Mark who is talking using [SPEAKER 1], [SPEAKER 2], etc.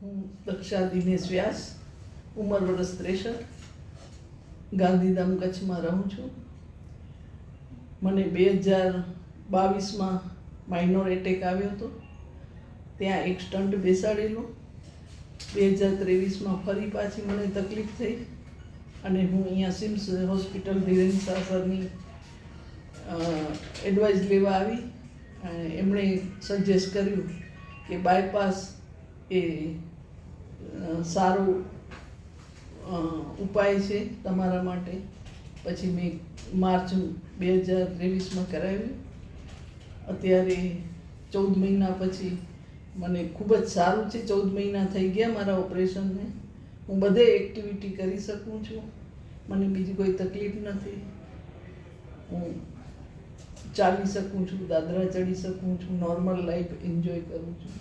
[SPEAKER 1] હું દક્ષા દિનેશ વ્યાસ, ઉંમર વર્ષ 63, ગાંધીધામ કચ્છમાં રહું છું. મને 2022માં માઇનોર એટેક આવ્યો હતો. ત્યાં એક સ્ટન્ટ બેસાડેલું. 2023માં ફરી પાછી મને તકલીફ થઈ અને હું અહીંયા સિમ્સ હોસ્પિટલ ધીરેન સરની એડવાઇસ લેવા આવી. એમણે સજેસ્ટ કર્યું કે બાયપાસ એ સારો ઉપાય છે તમારા માટે. પછી મેં માર્ચ 2023માં કરાવ્યું. અત્યારે 14 મહિના પછી મને ખૂબ જ સારું છે. 14 મહિના થઈ ગયા મારા ઓપરેશનને. હું બધે એક્ટિવિટી કરી શકું છું. મને બીજી કોઈ તકલીફ નથી. હું ચાલી શકું છું, દાદરા ચડી શકું છું, નોર્મલ લાઈફ એન્જોય કરું છું.